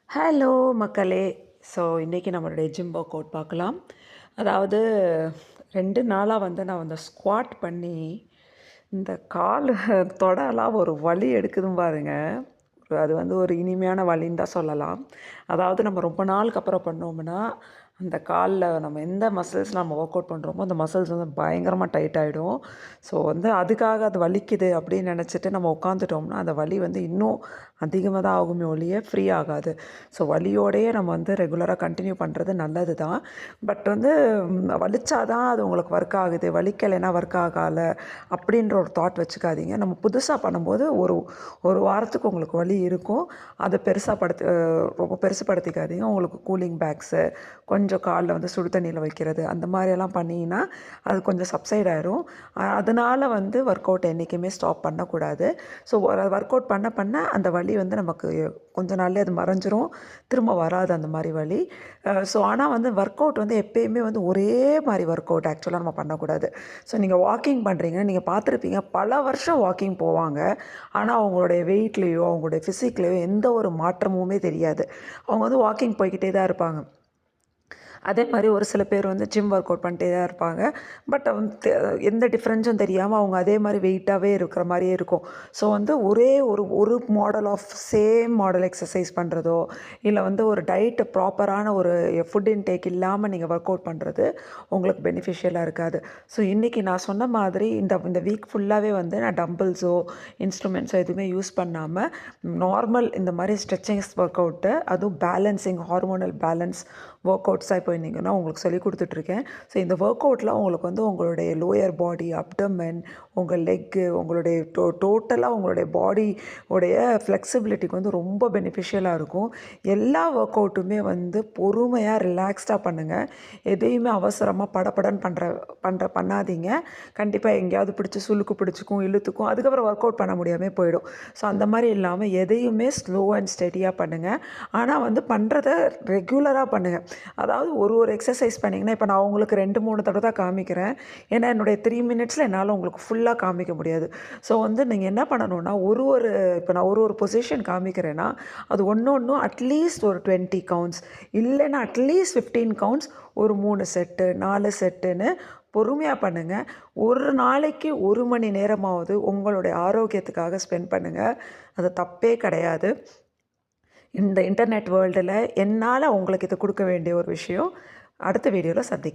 Hello மக்களே! So இன்றைக்கி நம்மளுடைய ஜிம் ஒர்க் அவுட் பார்க்கலாம். அதாவது 2 நாளா நான் ஸ்குவாட் பண்ணி, இந்த காலு தொடலாம் ஒரு வலி எடுக்குதும் பாருங்க. அது ஒரு இனிமையான வலின்னு தான் சொல்லலாம். அதாவது நம்ம ரொம்ப நாளுக்கு அப்புறம் பண்ணோம்னா, அந்த கால்ல நம்ம எந்த மசில்ஸ் நம்ம ஒர்க் அவுட் பண்ணுறோமோ, அந்த மசில்ஸ் பயங்கரமா டைட் ஆகிடும். ஸோ அதுக்காக அது வலிக்குது அப்படின்னு நினச்சிட்டு நம்ம உட்காந்துட்டோம்னா, அந்த வலி இன்னும் அதிகமாக தான் ஆகுமே ஒழிய ஃப்ரீ ஆகாது. ஸோ வலியோடையே நம்ம ரெகுலராக கன்டினியூ பண்ணுறது நல்லது தான். பட் வலிச்சா தான் அது உங்களுக்கு ஒர்க் ஆகுது, வலிக்கலைன்னா ஒர்க் ஆகல அப்படின்ற ஒரு தாட் வச்சுக்காதீங்க. நம்ம புதுசா பண்ணும்போது ஒரு ஒரு வாரத்துக்கு உங்களுக்கு வலி இருக்கும். அத ரொம்ப பெருசுபடுத்திக்காதீங்க. உங்களுக்கு கூலிங் பேக்ஸு, கொஞ்சம் கால்ல சுடு தண்ணியில வைக்கிறது, அந்த மாதிரியெல்லாம் பண்ணீங்கன்னா, அது கொஞ்சம் சப்சைட் ஆயிரும். அதனால ஒர்க் அவுட் என்றைக்குமே ஸ்டாப் பண்ணக்கூடாது. ஸோ ஒர்க் அவுட் பண்ண பண்ண அந்த வலி நமக்கு கொஞ்ச நாள்லயே அது மறைஞ்சிரும். திரும்ப வராது அந்த மாரி வலி. ஸோ ஆனா ஒர்க் அவுட் எப்பயுமே ஒரே மாரி ஒர்க் அவுட் ஆக்சுவலா நம்ம பண்ணக்கூடாது. ஸோ நீங்க வாக்கிங் பண்றீங்க, நீங்க பார்த்துருப்பீங்க பல வருஷம் வாக்கிங் போவாங்க. ஆனா அவங்களுடைய வெயிட்லயோ, அவங்களுடைய ஃபிசிக்லயோ எந்த ஒரு மாற்றமுமே தெரியாது. அவங்க வாக்கிங் போய்க்கிட்டே தான் இருப்பாங்க. அதே மாதிரி ஒரு சில பேர் ஜிம் ஒர்க் அவுட் பண்ணிட்டே தான் இருப்பாங்க. பட் எந்த டிஃப்ரென்ஸும் தெரியாமல் அவங்க அதே மாதிரி வெயிட்டாகவே இருக்கிற மாதிரியே இருக்கும். ஸோ ஒரே ஒரு ஒரு model of same model exercise பண்ணுறதோ, இல்லை ஒரு டயட்டு ப்ராப்பரான ஒரு ஃபுட் இன்டேக் இல்லாமல் நீங்கள் ஒர்க் அவுட் பண்ணுறது உங்களுக்கு பெனிஃபிஷியலாக இருக்காது. ஸோ இன்றைக்கி நான் சொன்ன மாதிரி இந்த இந்த வீக் ஃபுல்லாகவே நான் டம்பிள்ஸோ இன்ஸ்ட்ருமெண்ட்ஸோ எதுவுமே யூஸ் பண்ணாமல் நார்மல் இந்த மாதிரி ஸ்ட்ரெச்சிங்ஸ் ஒர்க் அவுட்டு, அதுவும் பேலன்சிங் ஹார்மோனல் பேலன்ஸ் ஒர்க் அவுட்ஸாக இப்போ இருந்தீங்கன்னா உங்களுக்கு சொல்லி கொடுத்துட்ருக்கேன். ஸோ இந்த ஒர்க் அவுட்டில் உங்களுக்கு உங்களுடைய லோயர் பாடி, அப்டமன், உங்கள் லெக்கு, உங்களுடைய டோட்டலாக உங்களுடைய பாடி உடைய ஃப்ளெக்சிபிலிட்டிக்கு ரொம்ப பெனிஃபிஷியலாக இருக்கும். எல்லா ஒர்க் அவுட்டுமே பொறுமையாக ரிலாக்ஸ்டாக பண்ணுங்கள். எதையுமே அவசரமாக படபடன்னு பண்ணாதீங்க. கண்டிப்பாக எங்கேயாவது பிடிச்சி சுளுக்கு பிடிச்சிக்கும், இழுத்துக்கும், அதுக்கப்புறம் ஒர்க் அவுட் பண்ண முடியாமல் போயிடும். ஸோ அந்த மாதிரி இல்லாமல் எதையுமே ஸ்லோ அண்ட் ஸ்டெடியாக பண்ணுங்கள். ஆனால் பண்ணுறத ரெகுலராக பண்ணுங்கள். அதாவது ஒரு எக்ஸசைஸ் பண்ணிங்கன்னா, இப்போ நான் உங்களுக்கு 2, 3 தடவை தான் காமிக்கிறேன். ஏன்னா என்னுடைய 3 மினிட்ஸில் என்னால் உங்களுக்கு ஃபுல்லாக காமிக்க முடியாது. ஸோ நீங்கள் என்ன பண்ணணும்னா, இப்போ நான் ஒரு பொசிஷன் காமிக்கிறேன்னா, அது ஒன்றும் அட்லீஸ்ட் ஒரு 20 கவுண்ட்ஸ், இல்லைன்னா அட்லீஸ்ட் 15 கவுண்ட்ஸ், ஒரு 3 செட்டு 4 செட்டுன்னு பொறுமையாக பண்ணுங்கள். ஒரு நாளைக்கு 1 மணி நேரமாவது உங்களுடைய ஆரோக்கியத்துக்காக ஸ்பெண்ட் பண்ணுங்கள். அது தப்பே கிடையாது. இந்த இன்டர்நெட் வேர்ல்டில் என்னால் உங்களுக்கு இதை கொடுக்க வேண்டிய ஒரு விஷயம். அடுத்த வீடியோவில் சந்திக்கிறேன்.